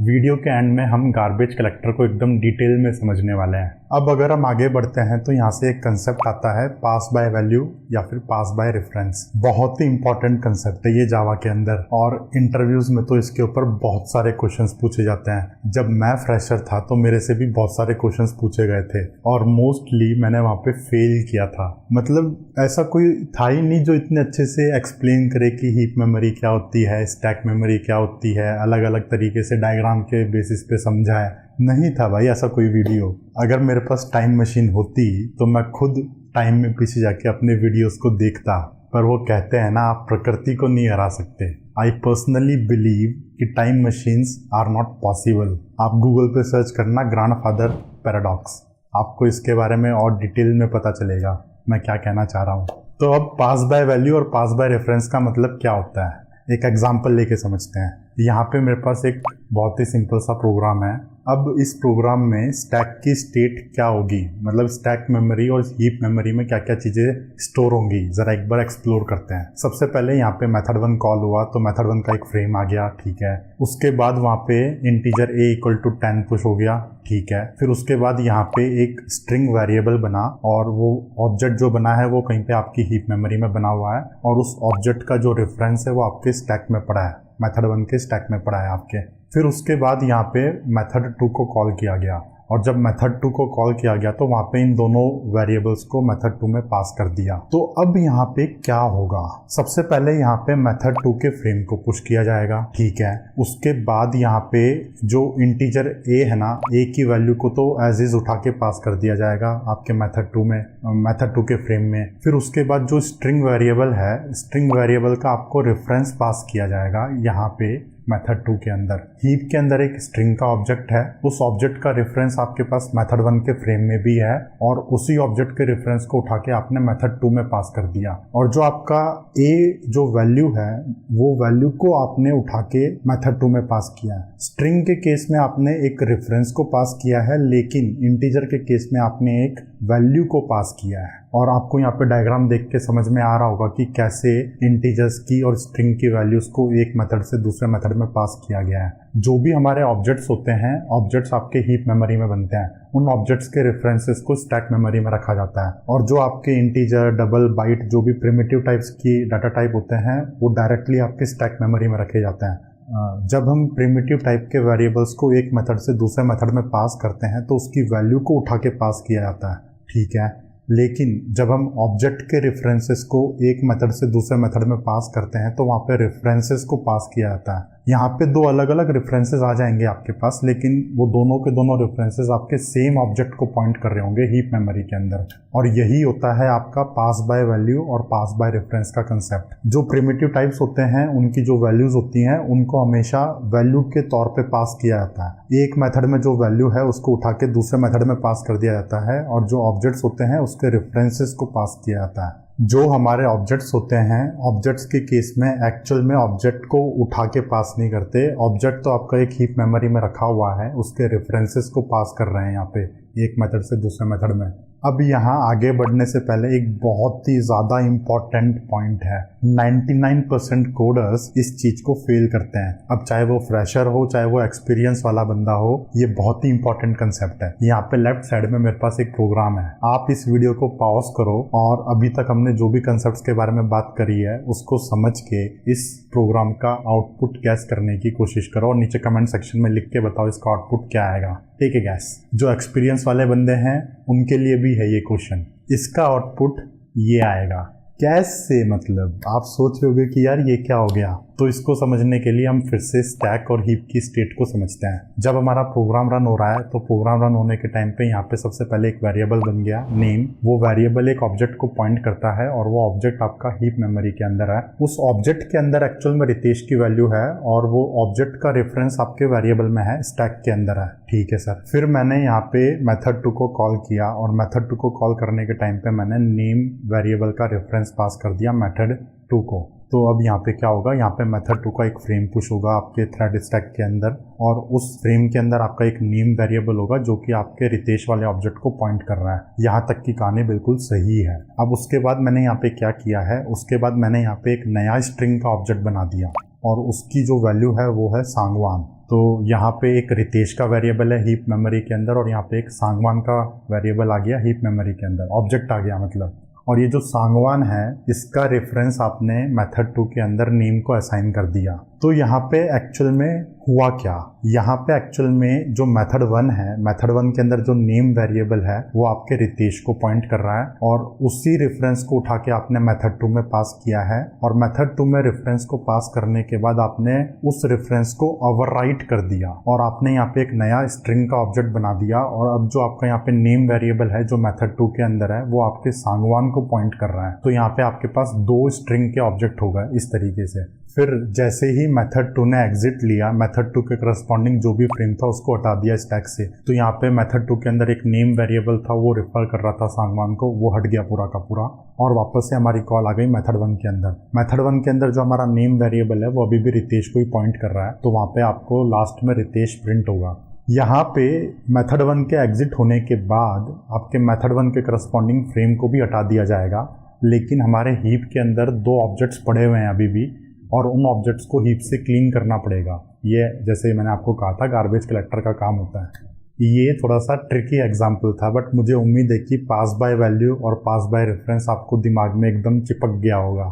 Video के and में हम गार्बेज कलेक्टर को एकदम डिटेल में समझने वाले हैं। अब अगर हम आगे बढ़ते हैं तो यहाँ से एक कंसेप्ट आता है पास बाय वैल्यू या फिर पास बाय रेफरेंस। बहुत ही इंपॉर्टेंट कंसेप्ट है ये जावा के अंदर, और इंटरव्यूज में तो इसके ऊपर बहुत सारे क्वेश्चंस पूछे जाते हैं। जब मैं फ्रेशर था तो मेरे से भी बहुत सारे क्वेश्चंस पूछे गए थे और मोस्टली मैंने वहाँ पे फेल किया था। मतलब ऐसा कोई था ही नहीं जो इतने अच्छे से एक्सप्लेन करे कि हीप मेमोरी क्या होती है, स्टैक मेमोरी क्या होती है, अलग अलग तरीके से डायग्राम के बेसिस पे समझाए। नहीं था भाई ऐसा कोई वीडियो। अगर मेरे पास टाइम मशीन होती तो मैं खुद टाइम में पीछे जाके अपने वीडियोस को देखता, पर वो कहते हैं ना, आप प्रकृति को नहीं हरा सकते। आई पर्सनली बिलीव कि time machines are not possible. आप गूगल पे सर्च करना ग्रैंडफादर पैराडॉक्स, आपको इसके बारे में और डिटेल में पता चलेगा मैं क्या कहना चाह रहा हूँ। तो अब पास बाय वैल्यू और पास बाय रेफरेंस का मतलब क्या होता है, एक एग्जाम्पल लेके समझते हैं। यहाँ पे मेरे पास एक बहुत ही सिंपल सा प्रोग्राम है। अब इस प्रोग्राम में स्टैक की स्टेट क्या होगी, मतलब स्टैक मेमोरी और हीप मेमोरी में क्या क्या चीज़ें स्टोर होंगी, ज़रा एक बार एक्सप्लोर करते हैं। सबसे पहले यहाँ पे मेथड 1 कॉल हुआ तो मेथड 1 का एक फ्रेम आ गया, ठीक है। उसके बाद वहाँ पे इंटीजर a = 10 पुश हो गया, ठीक है। फिर उसके बाद यहाँ पे एक स्ट्रिंग वेरिएबल बना और वो ऑब्जेक्ट जो बना है वो कहीं पे आपकी हीप मेमोरी में बना हुआ है, और उस ऑब्जेक्ट का जो रेफरेंस है वो आपके स्टैक में पड़ा है, मेथड 1 के स्टैक में पड़ा है आपके। फिर उसके बाद यहाँ पे मेथड 2 को कॉल किया गया, और जब मेथड 2 को कॉल किया गया तो वहाँ पे इन दोनों वेरिएबल्स को मेथड 2 में पास कर दिया। तो अब यहाँ पे क्या होगा, सबसे पहले यहाँ पे मेथड 2 के फ्रेम को पुश किया जाएगा, ठीक है। उसके बाद यहाँ पे जो इंटीजर a है ना, a की वैल्यू को तो एज इज उठा के पास कर दिया जाएगा आपके मेथड 2 में, मेथड 2 के फ्रेम में। फिर उसके बाद जो स्ट्रिंग वेरिएबल है, स्ट्रिंग वेरिएबल का आपको रेफरेंस पास किया जाएगा यहाँ पे मेथड 2 के अंदर। हीप के अंदर एक स्ट्रिंग का ऑब्जेक्ट है, उस ऑब्जेक्ट का रेफरेंस आपके पास मेथड 1 के फ्रेम में भी है, और उसी ऑब्जेक्ट के रेफरेंस को उठा के आपने मेथड 2 में पास कर दिया। और जो आपका a जो वैल्यू है वो वैल्यू को आपने उठा के मेथड 2 में पास किया है। स्ट्रिंग के केस में आपने एक रेफरेंस को पास किया है, लेकिन इंटीजर के केस में आपने एक वैल्यू को पास किया है। और आपको यहाँ पे डायग्राम देख के समझ में आ रहा होगा कि कैसे इंटीजर्स की और स्ट्रिंग की वैल्यूज को एक मेथड से दूसरे मेथड में पास किया गया है। जो भी हमारे ऑब्जेक्ट्स होते हैं, ऑब्जेक्ट्स आपके हीप मेमोरी में बनते हैं, उन ऑब्जेक्ट्स के रेफरेंसेस को स्टैक मेमोरी में रखा जाता है। और जो आपके इंटीजर, डबल, बाइट, जो भी प्रिमिटिव टाइप्स की डाटा टाइप होते हैं वो डायरेक्टली आपके स्टैक मेमोरी में रखे जाते हैं। जब हम प्रिमिटिव टाइप के वेरिएबल्स को एक मेथड से दूसरे मेथड में पास करते हैं तो उसकी वैल्यू को उठा के पास किया जाता है, ठीक है। लेकिन जब हम ऑब्जेक्ट के रेफरेंसेस को एक मेथड से दूसरे मेथड में पास करते हैं तो वहाँ पे रेफरेंसेस को पास किया जाता है। यहाँ पे दो अलग अलग रेफरेंसेस आ जाएंगे आपके पास, लेकिन वो दोनों के दोनों रेफरेंसेस आपके सेम ऑब्जेक्ट को पॉइंट कर रहे होंगे हीप मेमोरी के अंदर। और यही होता है आपका पास बाय वैल्यू और पास बाय रेफरेंस का कंसेप्ट। जो प्रिमिटिव टाइप्स होते हैं उनकी जो वैल्यूज होती हैं उनको हमेशा वैल्यू के तौर पे पास किया जाता है। एक मेथड में जो वैल्यू है उसको उठा के दूसरे मेथड में पास कर दिया जाता है, और जो ऑब्जेक्ट्स होते हैं उसके रेफरेंसेस को पास किया जाता है। जो हमारे ऑब्जेक्ट्स होते हैं, ऑब्जेक्ट्स के केस में एक्चुअल में ऑब्जेक्ट को उठा के पास नहीं करते, ऑब्जेक्ट तो आपका एक हीप मेमोरी में रखा हुआ है, उसके रेफरेंसेस को पास कर रहे हैं यहाँ पे एक मेथड से दूसरे मेथड में। अब यहाँ आगे बढ़ने से पहले एक बहुत ही ज़्यादा इम्पॉर्टेंट पॉइंट है। 99% कोडर्स इस चीज़ को फेल करते हैं। अब चाहे वो फ्रेशर हो चाहे वो एक्सपीरियंस वाला बंदा हो, ये बहुत ही इंपॉर्टेंट कंसेप्ट है। यहाँ पे लेफ्ट साइड में मेरे पास एक प्रोग्राम है, आप इस वीडियो को पॉज करो और अभी तक हमने जो भी कंसेप्ट्स के बारे में बात करी है उसको समझ के इस प्रोग्राम का आउटपुट गैस करने की कोशिश करो, और नीचे कमेंट सेक्शन में लिख के बताओ इसका आउटपुट क्या आएगा, ठीक है गैस। जो एक्सपीरियंस वाले बंदे हैं उनके लिए भी है ये क्वेश्चन। इसका आउटपुट ये आएगा। कैसे, मतलब आप सोच रहे होगे कि यार ये क्या हो गया। तो इसको समझने के लिए हम फिर से स्टैक और हीप की स्टेट को समझते हैं। जब हमारा प्रोग्राम रन हो रहा है तो प्रोग्राम रन होने के टाइम पे यहाँ पे सबसे पहले एक वेरिएबल बन गया नेम। वो वेरिएबल एक ऑब्जेक्ट को पॉइंट करता है और वो ऑब्जेक्ट आपका हीप मेमोरी के अंदर है। उस ऑब्जेक्ट के अंदर एक्चुअल में रितेश की वैल्यू है और वो ऑब्जेक्ट का रेफरेंस आपके वेरिएबल में है, स्टैक के अंदर है, ठीक है सर। फिर मैंने यहाँ पे मेथड 2 को कॉल किया और मेथड 2 को कॉल करने के टाइम पे मैंने नेम वेरिएबल का रेफरेंस पास कर दिया मेथड 2 को। तो अब यहाँ पे क्या होगा, यहाँ पे मेथड 2 का एक फ्रेम पुश होगा आपके थ्रेड स्टैक के अंदर, और उस फ्रेम के अंदर आपका एक नेम वेरिएबल होगा जो कि आपके रितेश वाले ऑब्जेक्ट को पॉइंट कर रहा है। यहाँ तक की कहानी बिल्कुल सही है। अब उसके बाद मैंने यहाँ पे क्या किया है, उसके बाद मैंने यहाँ पे एक नया स्ट्रिंग का ऑब्जेक्ट बना दिया और उसकी जो वैल्यू है वो है सांगवान। तो यहाँ पे एक रितेश का वेरिएबल है हीप मेमोरी के अंदर, और यहाँ पे एक सांगवान का वेरिएबल आ गया हीप मेमोरी के अंदर, ऑब्जेक्ट आ गया मतलब। और ये जो सांगवान है इसका रेफरेंस आपने मेथड 2 के अंदर नेम को असाइन कर दिया। तो यहाँ पे एक्चुअल में हुआ क्या, यहाँ पे एक्चुअल में जो मेथड 1 है, मेथड 1 के अंदर जो नेम वेरिएबल है वो आपके रितेश को पॉइंट कर रहा है, और उसी रेफरेंस को उठा के आपने मेथड 2 में पास किया है। और मेथड 2 में रेफरेंस को पास करने के बाद आपने उस रेफरेंस को ओवरराइट कर दिया, और आपने यहाँ पे एक नया स्ट्रिंग का ऑब्जेक्ट बना दिया। और अब जो आपका यहाँ पे नेम वेरिएबल है जो मेथड 2 के अंदर है वो आपके सांगवान को पॉइंट कर रहा है। तो यहाँ पे आपके पास 2 स्ट्रिंग के ऑब्जेक्ट हो गए इस तरीके से। फिर जैसे ही मेथड 2 ने एग्जिट लिया, मेथड 2 के करस्पॉन्डिंग जो भी फ्रेम था उसको हटा दिया स्टैक से, तो यहाँ पे मेथड 2 के अंदर एक नेम वेरिएबल था वो रेफर कर रहा था सांगवान को, वो हट गया पूरा का पूरा, और वापस से हमारी कॉल आ गई मेथड 1 के अंदर। मेथड 1 के अंदर जो हमारा नेम वेरिएबल है वो अभी भी रितेश को ही पॉइंट कर रहा है, तो वहाँ पे आपको लास्ट में रितेश प्रिंट होगा। यहाँ पे मेथड 1 के एग्जिट होने के बाद आपके मेथड 1 के करस्पॉन्डिंग फ्रेम को भी हटा दिया जाएगा, लेकिन हमारे हीप के अंदर 2 ऑब्जेक्ट्स पड़े हुए हैं अभी भी, और उन ऑब्जेक्ट्स को हीप से क्लीन करना पड़ेगा। ये जैसे मैंने आपको कहा था गार्बेज कलेक्टर का काम होता है। ये थोड़ा सा ट्रिकी एग्जाम्पल था, बट मुझे उम्मीद है कि पास बाय वैल्यू और पास बाय रेफरेंस आपको दिमाग में एकदम चिपक गया होगा।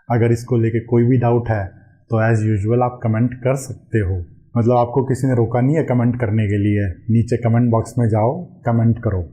अगर इसको लेके कोई भी डाउट है तो एज़ यूजुअल आप कमेंट कर सकते हो, मतलब आपको किसी ने रोका नहीं है कमेंट करने के लिए। नीचे कमेंट बॉक्स में जाओ, कमेंट करो।